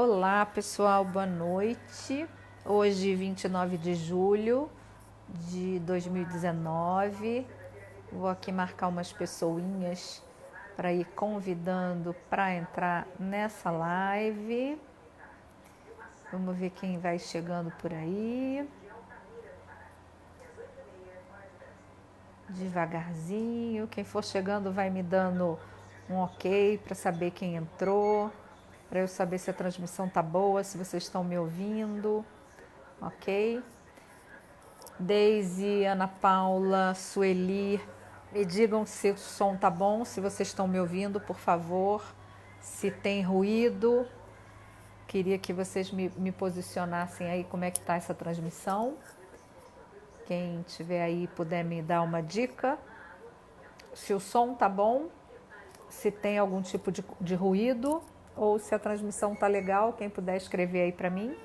Olá pessoal, boa noite. Hoje, 29 de julho de 2019, vou aqui marcar umas pessoinhas para ir convidando para entrar nessa live. Vamos ver quem vai chegando por aí. Devagarzinho, quem for chegando vai me dando um ok para saber quem entrou, para eu saber se a transmissão tá boa, se vocês estão me ouvindo, ok? Deise, Ana Paula, Sueli, me digam se o som tá bom, se vocês estão me ouvindo, por favor. Se tem ruído, queria que vocês me posicionassem aí como é que tá essa transmissão. Quem tiver aí puder me dar uma dica. Se o som tá bom, se tem algum tipo de ruído ou se a transmissão tá legal, quem puder escrever aí para mim.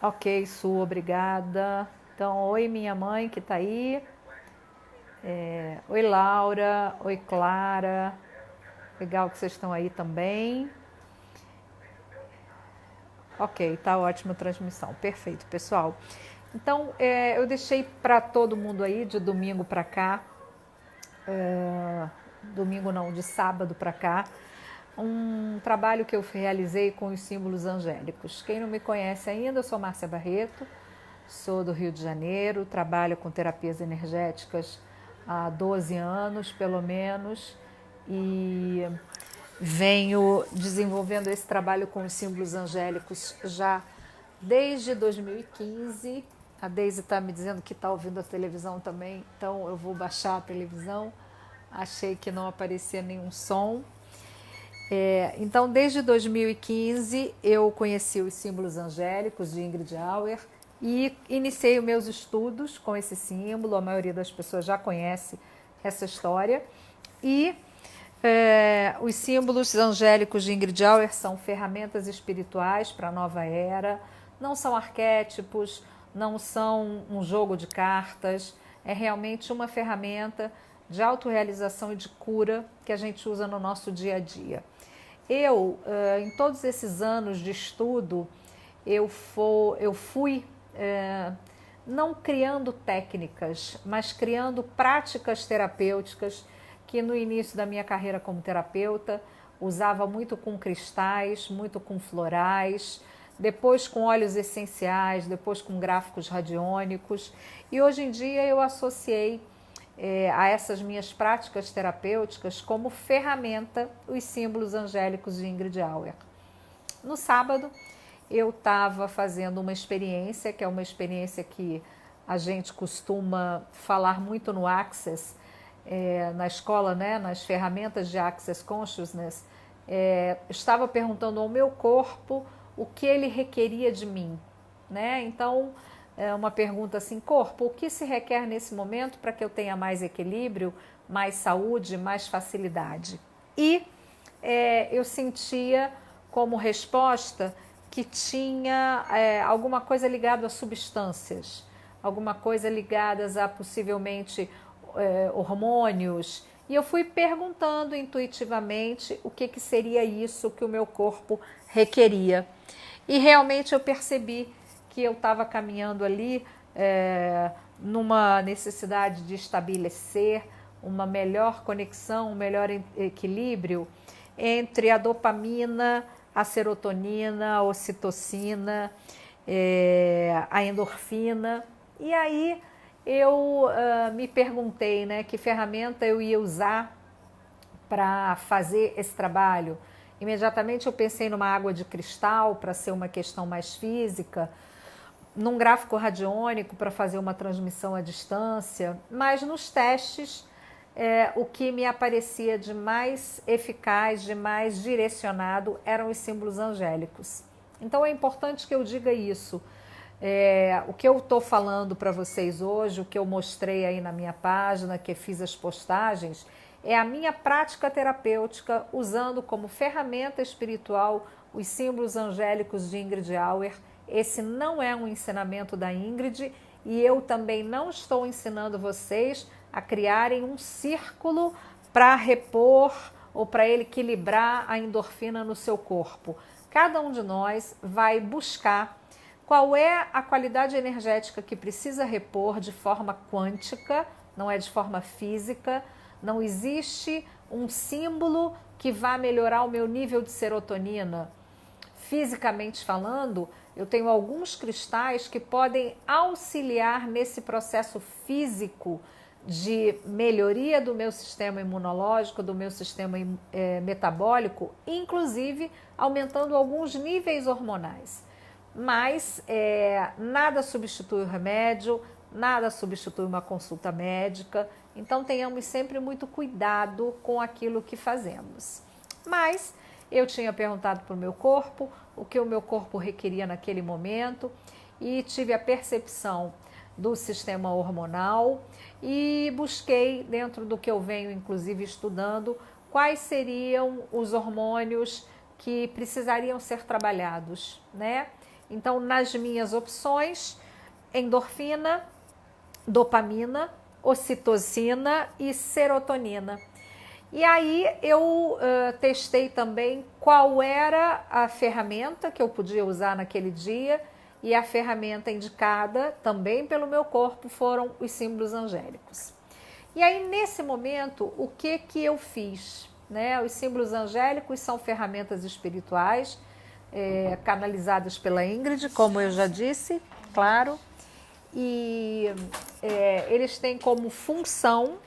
Ok, Su, obrigada. Então, oi minha mãe que tá aí. Oi Laura, oi Clara. Legal que vocês estão aí também. Ok, tá ótima a transmissão. Perfeito, pessoal. Então, eu deixei para todo mundo aí de domingo para cá, domingo não, de sábado para cá, um trabalho que eu realizei com os símbolos angélicos. Quem não me conhece ainda, eu sou Márcia Barreto, sou do Rio de Janeiro, trabalho com terapias energéticas há 12 anos, pelo menos, e venho desenvolvendo esse trabalho com os símbolos angélicos já desde 2015. A Deise está me dizendo que está ouvindo a televisão também, então eu vou baixar a televisão. Achei que não aparecia nenhum som. Então, desde 2015, eu conheci os símbolos angélicos de Ingrid Auer e iniciei os meus estudos com esse símbolo. A maioria das pessoas já conhece essa história. E os símbolos angélicos de Ingrid Auer são ferramentas espirituais para a nova era, não são arquétipos, não são um jogo de cartas, é realmente uma ferramenta de autorrealização e de cura que a gente usa no nosso dia a dia. Em todos esses anos de estudo, eu fui não criando técnicas, mas criando práticas terapêuticas que no início da minha carreira como terapeuta usava muito com cristais, muito com florais, depois com óleos essenciais, depois com gráficos radiônicos, e hoje em dia eu associei a essas minhas práticas terapêuticas como ferramenta os símbolos angélicos de Ingrid Auer. No sábado eu estava fazendo uma experiência, que é uma experiência que a gente costuma falar muito no Access, na escola, né, nas ferramentas de Access Consciousness. Estava perguntando ao meu corpo o que ele requeria de mim, né? Então, uma pergunta assim: corpo, o que se requer nesse momento para que eu tenha mais equilíbrio, mais saúde, mais facilidade? E eu sentia como resposta que tinha alguma coisa ligada a substâncias, alguma coisa ligada a possivelmente hormônios. E eu fui perguntando intuitivamente o que seria isso que o meu corpo requeria. E realmente eu percebi que eu estava caminhando ali numa necessidade de estabelecer uma melhor conexão, um melhor equilíbrio entre a dopamina, a serotonina, a ocitocina, a endorfina. E aí eu me perguntei, né, que ferramenta eu ia usar para fazer esse trabalho. Imediatamente eu pensei numa água de cristal para ser uma questão mais física, num gráfico radiônico para fazer uma transmissão à distância, mas nos testes o que me aparecia de mais eficaz, de mais direcionado eram os símbolos angélicos. Então é importante que eu diga isso. O que eu estou falando para vocês hoje, o que eu mostrei aí na minha página, que fiz as postagens, é a minha prática terapêutica usando como ferramenta espiritual os símbolos angélicos de Ingrid Auer. Esse não é um ensinamento da Ingrid e eu também não estou ensinando vocês a criarem um círculo para repor ou para ele equilibrar a endorfina no seu corpo. Cada um de nós vai buscar qual é a qualidade energética que precisa repor de forma quântica, não é de forma física. Não existe um símbolo que vá melhorar o meu nível de serotonina. Fisicamente falando, eu tenho alguns cristais que podem auxiliar nesse processo físico de melhoria do meu sistema imunológico, do meu sistema metabólico, inclusive aumentando alguns níveis hormonais. Mas nada substitui o remédio, nada substitui uma consulta médica, então tenhamos sempre muito cuidado com aquilo que fazemos. Mas eu tinha perguntado para o meu corpo o que o meu corpo requeria naquele momento e tive a percepção do sistema hormonal e busquei, dentro do que eu venho inclusive estudando, quais seriam os hormônios que precisariam ser trabalhados, né? Então, nas minhas opções, endorfina, dopamina, ocitocina e serotonina. E aí eu testei também qual era a ferramenta que eu podia usar naquele dia, e a ferramenta indicada também pelo meu corpo foram os símbolos angélicos. E aí nesse momento, o que eu fiz? Né? Os símbolos angélicos são ferramentas espirituais, canalizadas pela Ingrid, como eu já disse, claro, e eles têm como função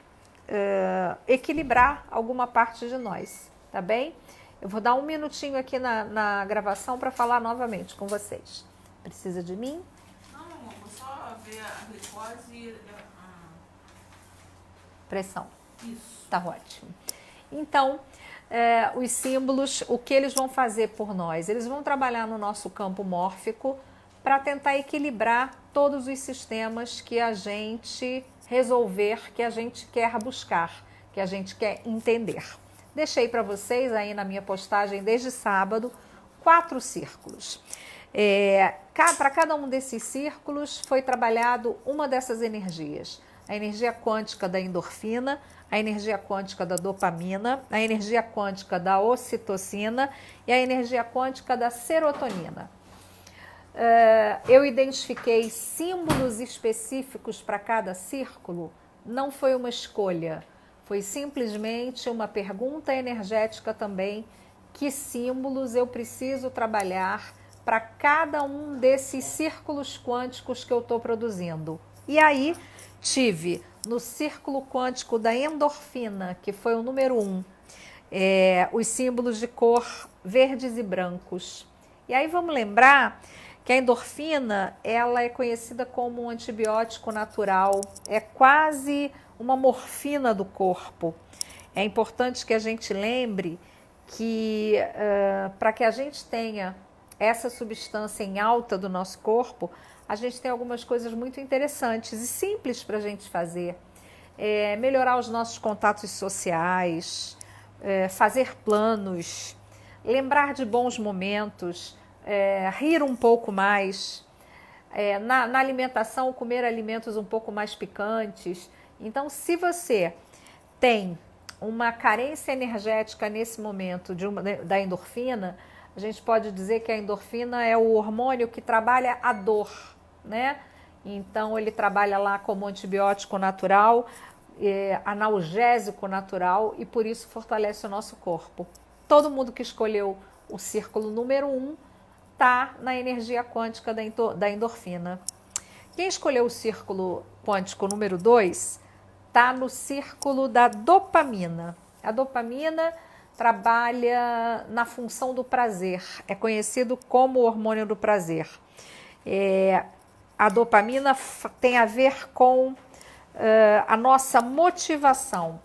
equilibrar alguma parte de nós, tá bem? Eu vou dar um minutinho aqui na gravação para falar novamente com vocês. Precisa de mim? Não, vou só ver a glicose e a pressão. Isso. Tá ótimo. Então, os símbolos, o que eles vão fazer por nós? Eles vão trabalhar no nosso campo mórfico para tentar equilibrar todos os sistemas que a gente resolver, que a gente quer buscar, que a gente quer entender. Deixei para vocês aí na minha postagem desde sábado 4 círculos. Para cada um desses círculos foi trabalhado uma dessas energias. A energia quântica da endorfina, a energia quântica da dopamina, a energia quântica da ocitocina e a energia quântica da serotonina. Eu identifiquei símbolos específicos para cada círculo, não foi uma escolha, foi simplesmente uma pergunta energética também, que símbolos eu preciso trabalhar para cada um desses círculos quânticos que eu estou produzindo. E aí tive no círculo quântico da endorfina, que foi o número 1, os símbolos de cor verdes e brancos. E aí vamos lembrar que a endorfina, ela é conhecida como um antibiótico natural, é quase uma morfina do corpo. É importante que a gente lembre que para que a gente tenha essa substância em alta do nosso corpo, a gente tem algumas coisas muito interessantes e simples para a gente fazer. Melhorar os nossos contatos sociais, fazer planos, lembrar de bons momentos, rir um pouco mais, na alimentação, comer alimentos um pouco mais picantes. Então, se você tem uma carência energética nesse momento da endorfina, a gente pode dizer que a endorfina é o hormônio que trabalha a dor, né? Então, ele trabalha lá como antibiótico natural, analgésico natural, e por isso fortalece o nosso corpo. Todo mundo que escolheu o círculo número 1 está na energia quântica da endorfina. Quem escolheu o círculo quântico número 2 está no círculo da dopamina. A dopamina trabalha na função do prazer, é conhecido como o hormônio do prazer. A dopamina tem a ver com a nossa motivação,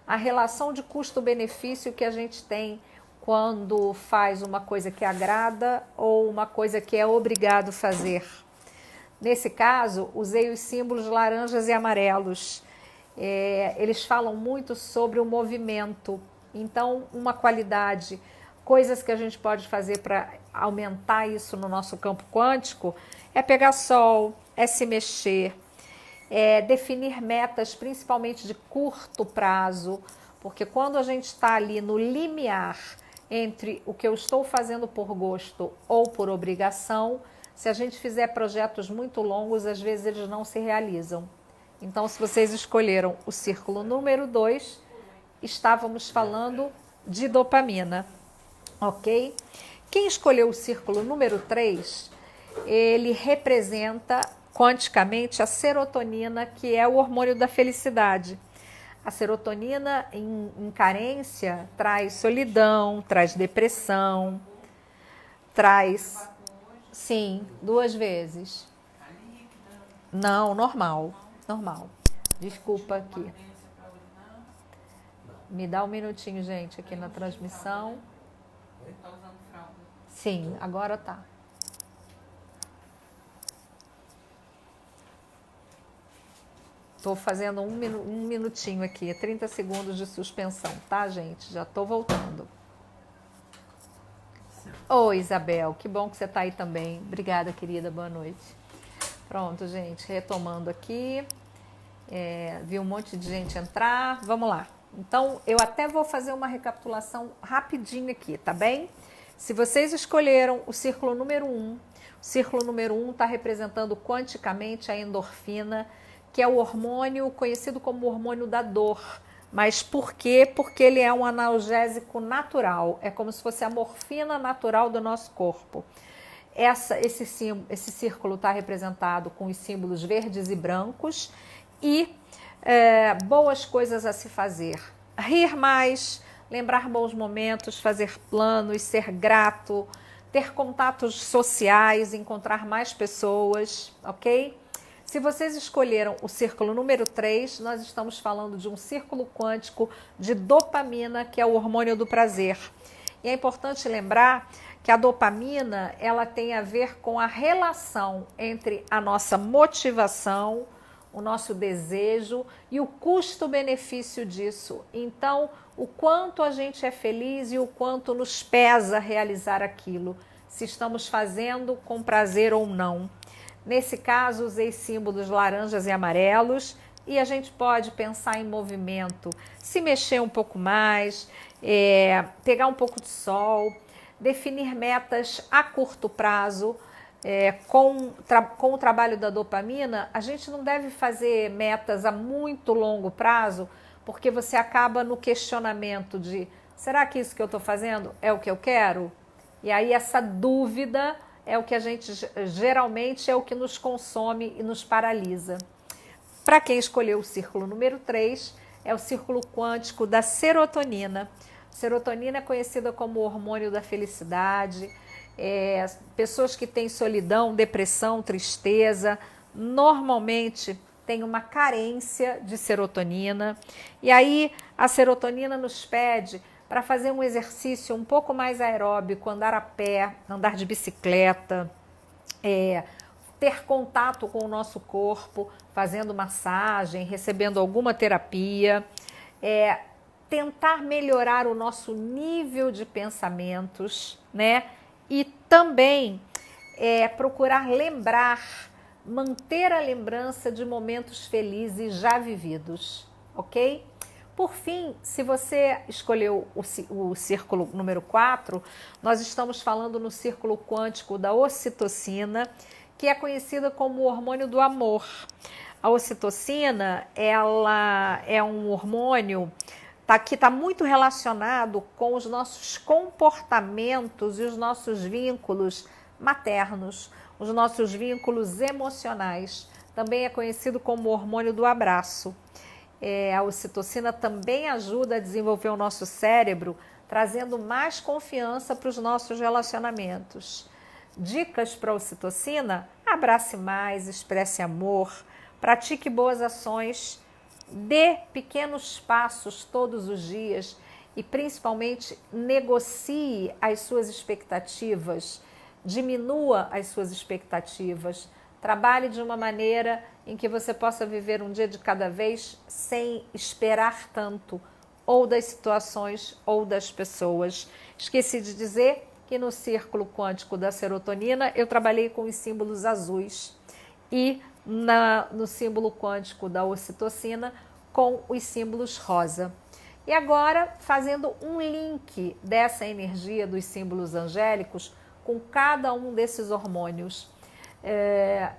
a relação de custo-benefício que a gente tem quando faz uma coisa que agrada ou uma coisa que é obrigado a fazer. Nesse caso, usei os símbolos laranjas e amarelos. Eles falam muito sobre o movimento. Então, uma qualidade, coisas que a gente pode fazer para aumentar isso no nosso campo quântico, é pegar sol, é se mexer. definir metas, principalmente de curto prazo, porque quando a gente está ali no limiar entre o que eu estou fazendo por gosto ou por obrigação, se a gente fizer projetos muito longos, às vezes eles não se realizam. Então, se vocês escolheram o círculo número 2, estávamos falando de dopamina, ok? Quem escolheu o círculo número 3, ele representa quanticamente a serotonina, que é o hormônio da felicidade. A serotonina em carência traz solidão, traz depressão, traz... Sim, 2 vezes. Não, normal. Desculpa aqui. Me dá um minutinho, gente, aqui na transmissão. Tá usando fralda? Sim, agora tá. Estou fazendo um minutinho aqui, 30 segundos de suspensão, tá, gente? Já estou voltando. Oi, Isabel, que bom que você está aí também. Obrigada, querida, boa noite. Pronto, gente, retomando aqui. Vi um monte de gente entrar. Vamos lá. Então, eu até vou fazer uma recapitulação rapidinho aqui, tá bem? Se vocês escolheram o círculo número 1, o círculo número 1 está representando quanticamente a endorfina, que é o hormônio conhecido como hormônio da dor. Mas por quê? Porque ele é um analgésico natural. É como se fosse a morfina natural do nosso corpo. Esse círculo está representado com os símbolos verdes e brancos e boas coisas a se fazer. Rir mais, lembrar bons momentos, fazer planos, ser grato, ter contatos sociais, encontrar mais pessoas, ok? Se vocês escolheram o círculo número 3, nós estamos falando de um círculo quântico de dopamina, que é o hormônio do prazer. E é importante lembrar que a dopamina, ela tem a ver com a relação entre a nossa motivação, o nosso desejo e o custo-benefício disso. Então, o quanto a gente é feliz e o quanto nos pesa realizar aquilo, se estamos fazendo com prazer ou não. Nesse caso, usei símbolos laranjas e amarelos e a gente pode pensar em movimento, se mexer um pouco mais, pegar um pouco de sol, definir metas a curto prazo. Com o trabalho da dopamina, a gente não deve fazer metas a muito longo prazo, porque você acaba no questionamento de, será que isso que eu estou fazendo é o que eu quero? E aí essa dúvida é o que a gente geralmente é o que nos consome e nos paralisa. Para quem escolheu o círculo número 3, é o círculo quântico da serotonina. Serotonina é conhecida como o hormônio da felicidade. Pessoas que têm solidão, depressão, tristeza, normalmente têm uma carência de serotonina. E aí a serotonina nos pede para fazer um exercício um pouco mais aeróbico, andar a pé, andar de bicicleta, ter contato com o nosso corpo, fazendo massagem, recebendo alguma terapia, tentar melhorar o nosso nível de pensamentos, né? E também procurar manter a lembrança de momentos felizes já vividos, ok? Por fim, se você escolheu o círculo número 4, nós estamos falando no círculo quântico da ocitocina, que é conhecida como o hormônio do amor. A ocitocina, ela é um hormônio que está muito relacionado com os nossos comportamentos e os nossos vínculos maternos, os nossos vínculos emocionais. Também é conhecido como o hormônio do abraço. A ocitocina também ajuda a desenvolver o nosso cérebro, trazendo mais confiança para os nossos relacionamentos. Dicas para a ocitocina: abrace mais, expresse amor, pratique boas ações, dê pequenos passos todos os dias e principalmente negocie as suas expectativas, diminua as suas expectativas, trabalhe de uma maneira em que você possa viver um dia de cada vez sem esperar tanto, ou das situações ou das pessoas. Esqueci de dizer que no círculo quântico da serotonina eu trabalhei com os símbolos azuis e no símbolo quântico da ocitocina com os símbolos rosa. E agora, fazendo um link dessa energia dos símbolos angélicos com cada um desses hormônios.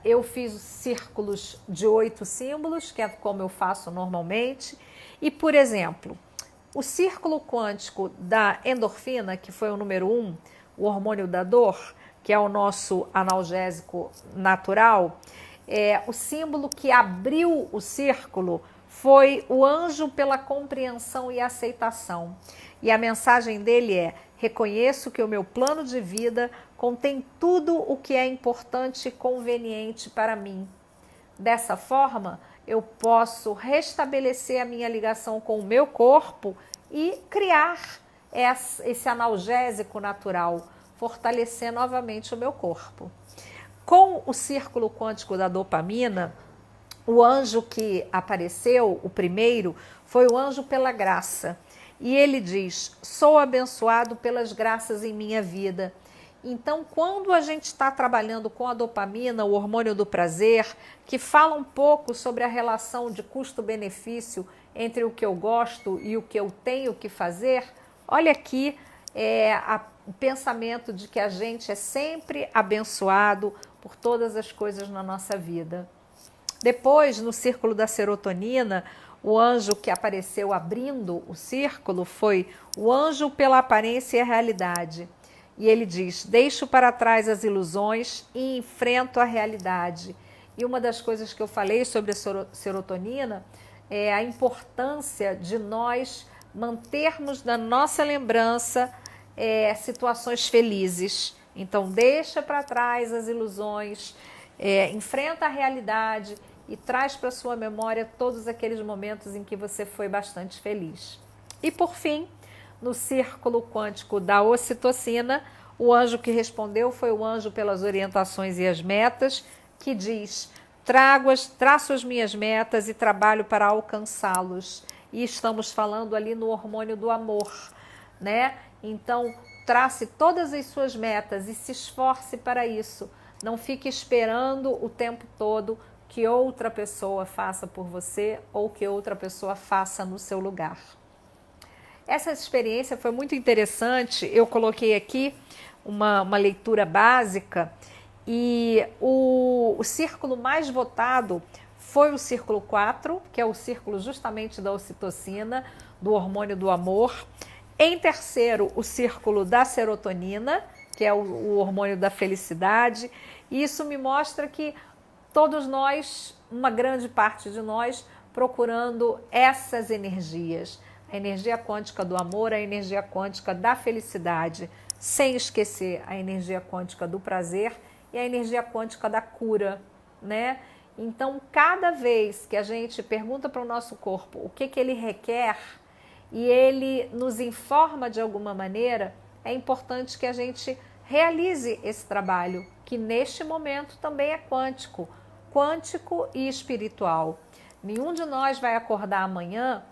Eu fiz círculos de 8 símbolos, que é como eu faço normalmente. E, por exemplo, o círculo quântico da endorfina, que foi o número 1, o hormônio da dor, que é o nosso analgésico natural, o símbolo que abriu o círculo foi o anjo pela compreensão e aceitação. E a mensagem dele é: reconheço que o meu plano de vida contém tudo o que é importante e conveniente para mim. Dessa forma, eu posso restabelecer a minha ligação com o meu corpo e criar esse analgésico natural, fortalecer novamente o meu corpo. Com o círculo quântico da dopamina, o anjo que apareceu, o primeiro, foi o anjo pela graça. E ele diz: sou abençoado pelas graças em minha vida. Então, quando a gente está trabalhando com a dopamina, o hormônio do prazer, que fala um pouco sobre a relação de custo-benefício entre o que eu gosto e o que eu tenho que fazer, olha aqui o pensamento de que a gente é sempre abençoado por todas as coisas na nossa vida. Depois, no círculo da serotonina, o anjo que apareceu abrindo o círculo foi o anjo pela aparência e a realidade. E ele diz: deixo para trás as ilusões e enfrento a realidade. E uma das coisas que eu falei sobre a serotonina é a importância de nós mantermos na nossa lembrança situações felizes. Então, deixa para trás as ilusões, enfrenta a realidade e traz para sua memória todos aqueles momentos em que você foi bastante feliz. E por fim, no círculo quântico da ocitocina, o anjo que respondeu foi o anjo pelas orientações e as metas, que diz: traço as minhas metas e trabalho para alcançá-los. E estamos falando ali no hormônio do amor, né? Então, trace todas as suas metas e se esforce para isso. Não fique esperando o tempo todo que outra pessoa faça por você ou que outra pessoa faça no seu lugar. Essa experiência foi muito interessante. Eu coloquei aqui uma leitura básica e o círculo mais votado foi o círculo 4, que é o círculo justamente da ocitocina, do hormônio do amor. Em terceiro, o círculo da serotonina, que é o hormônio da felicidade. E isso me mostra que todos nós, uma grande parte de nós, procurando essas energias. A energia quântica do amor, a energia quântica da felicidade, sem esquecer a energia quântica do prazer e a energia quântica da cura, né? Então, cada vez que a gente pergunta para o nosso corpo o que ele requer e ele nos informa de alguma maneira, é importante que a gente realize esse trabalho, que neste momento também é quântico e espiritual. Nenhum de nós vai acordar amanhã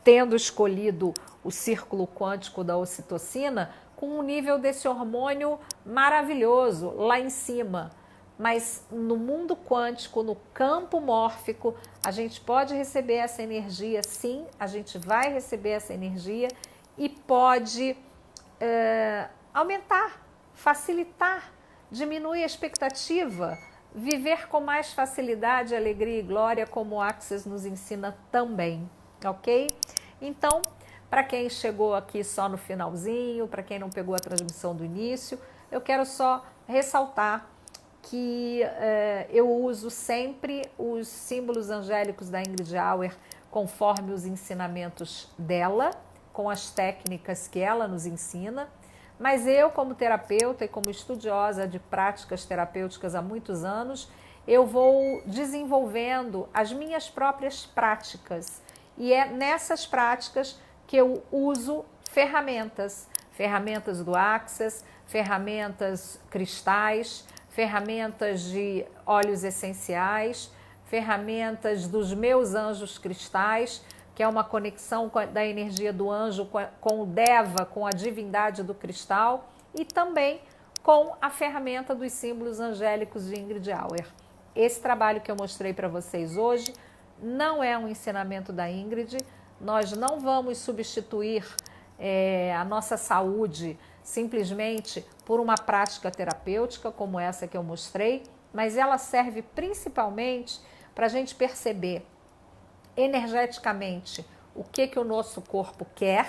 tendo escolhido o círculo quântico da ocitocina com um nível desse hormônio maravilhoso lá em cima. Mas no mundo quântico, no campo mórfico, a gente pode receber essa energia, sim, a gente vai receber essa energia e pode aumentar, facilitar, diminuir a expectativa, viver com mais facilidade, alegria e glória, como o Access nos ensina também, ok? Então, para quem chegou aqui só no finalzinho, para quem não pegou a transmissão do início, eu quero só ressaltar que eu uso sempre os símbolos angélicos da Ingrid Auer conforme os ensinamentos dela, com as técnicas que ela nos ensina, mas eu, como terapeuta e como estudiosa de práticas terapêuticas há muitos anos, eu vou desenvolvendo as minhas próprias práticas e é nessas práticas que eu uso ferramentas do Access, ferramentas cristais, ferramentas de óleos essenciais, ferramentas dos meus anjos cristais, que é uma conexão da energia do anjo com o Deva, com a divindade do cristal, e também com a ferramenta dos símbolos angélicos de Ingrid Auer. esse trabalho que eu mostrei para vocês hoje não é um ensinamento da Ingrid. Nós não vamos substituir a nossa saúde simplesmente por uma prática terapêutica como essa que eu mostrei, mas ela serve principalmente para a gente perceber energeticamente o que o nosso corpo quer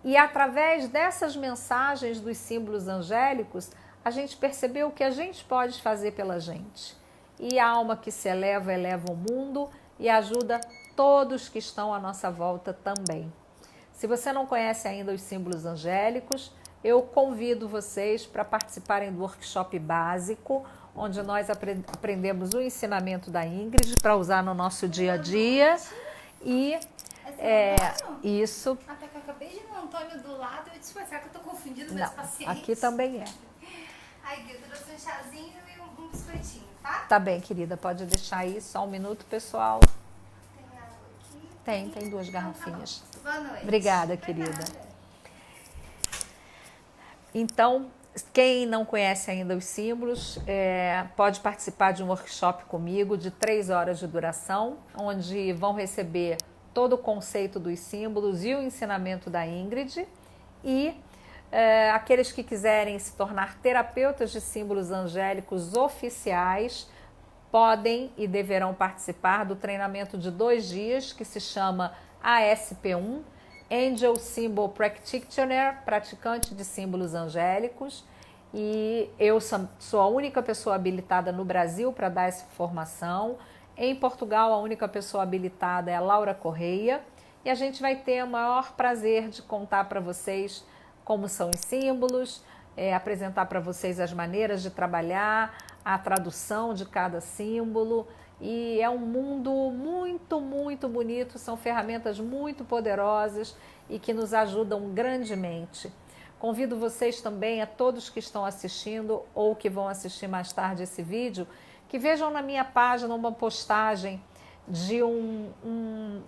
e, através dessas mensagens dos símbolos angélicos, a gente perceber o que a gente pode fazer pela gente. E a alma que se eleva, eleva o mundo e ajuda todos que estão à nossa volta também. Se você não conhece ainda os símbolos angélicos, eu convido vocês para participarem do workshop básico, onde nós aprendemos o ensinamento da Ingrid para usar no nosso dia a dia. E isso. Até que eu acabei de ver o Antônio do lado e eu disse, será que eu estou confundindo meus pacientes? Aqui também é. Aí, eu trouxe um chazinho e um biscoitinho, tá? Tá bem, querida, pode deixar aí só um minuto, pessoal. Tem água aqui? Tem 2 garrafinhas. Então, tá bom. Boa noite. Obrigada, querida. Então, quem não conhece ainda os símbolos, pode participar de um workshop comigo de 3 horas de duração, onde vão receber todo o conceito dos símbolos e o ensinamento da Ingrid. E aqueles que quiserem se tornar terapeutas de símbolos angélicos oficiais podem e deverão participar do treinamento de 2 dias que se chama ASP1, Angel Symbol Practitioner, praticante de símbolos angélicos. E eu sou a única pessoa habilitada no Brasil para dar essa formação. Em Portugal, a única pessoa habilitada é a Laura Correia. E a gente vai ter o maior prazer de contar para vocês como são os símbolos, apresentar para vocês as maneiras de trabalhar, a tradução de cada símbolo. E é um mundo muito, muito bonito, são ferramentas muito poderosas e que nos ajudam grandemente. Convido vocês também, a todos que estão assistindo ou que vão assistir mais tarde esse vídeo, que vejam na minha página uma postagem de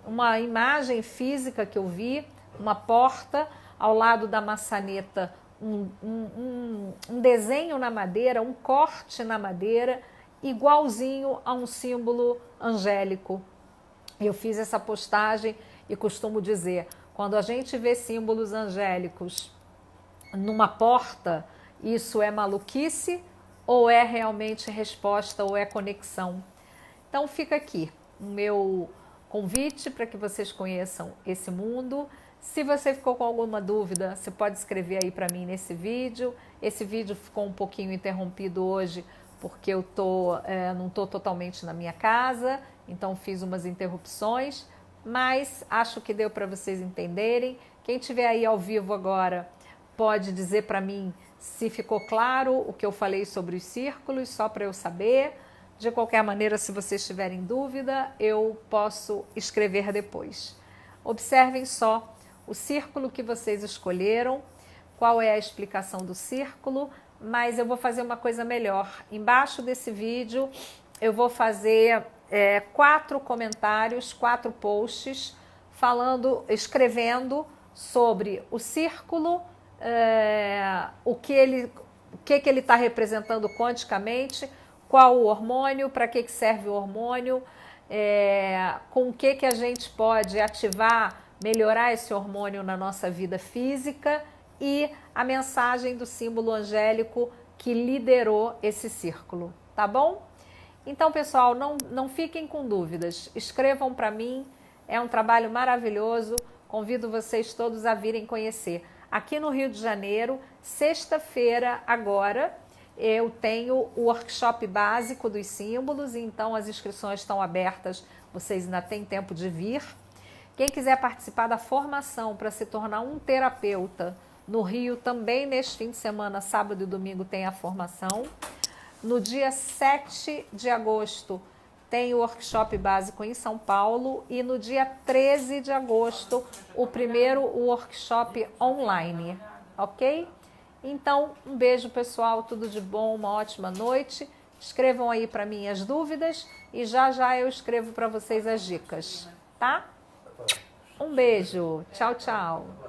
uma imagem física que eu vi, uma porta, ao lado da maçaneta, um desenho na madeira, um corte na madeira, igualzinho a um símbolo angélico. Eu fiz essa postagem e costumo dizer, quando a gente vê símbolos angélicos numa porta, isso é maluquice ou é realmente resposta ou é conexão? Então fica aqui o meu convite para que vocês conheçam esse mundo. Se você ficou com alguma dúvida, você pode escrever aí para mim nesse vídeo. Esse vídeo ficou um pouquinho interrompido hoje porque eu não estou totalmente na minha casa, então fiz umas interrupções, mas acho que deu para vocês entenderem. Quem estiver aí ao vivo agora pode dizer para mim se ficou claro o que eu falei sobre os círculos, só para eu saber. De qualquer maneira, se vocês tiverem dúvida, eu posso escrever depois. Observem só o círculo que vocês escolheram, qual é a explicação do círculo, mas eu vou fazer uma coisa melhor. Embaixo desse vídeo eu vou fazer 4 comentários, 4 posts, escrevendo sobre o círculo, o que ele está representando quanticamente, qual o hormônio, para que serve o hormônio, com o que a gente pode ativar, melhorar esse hormônio na nossa vida física e a mensagem do símbolo angélico que liderou esse círculo, tá bom? Então, pessoal, não fiquem com dúvidas, escrevam para mim, é um trabalho maravilhoso, convido vocês todos a virem conhecer. Aqui no Rio de Janeiro, sexta-feira agora, eu tenho o workshop básico dos símbolos, então as inscrições estão abertas, vocês ainda têm tempo de vir. Quem quiser participar da formação para se tornar um terapeuta no Rio, também neste fim de semana, sábado e domingo, tem a formação. No dia 7 de agosto tem o workshop básico em São Paulo e no dia 13 de agosto o primeiro workshop online, ok? Então, um beijo pessoal, tudo de bom, uma ótima noite. Escrevam aí para mim as dúvidas e já eu escrevo para vocês as dicas, tá? Um beijo, tchau, tchau.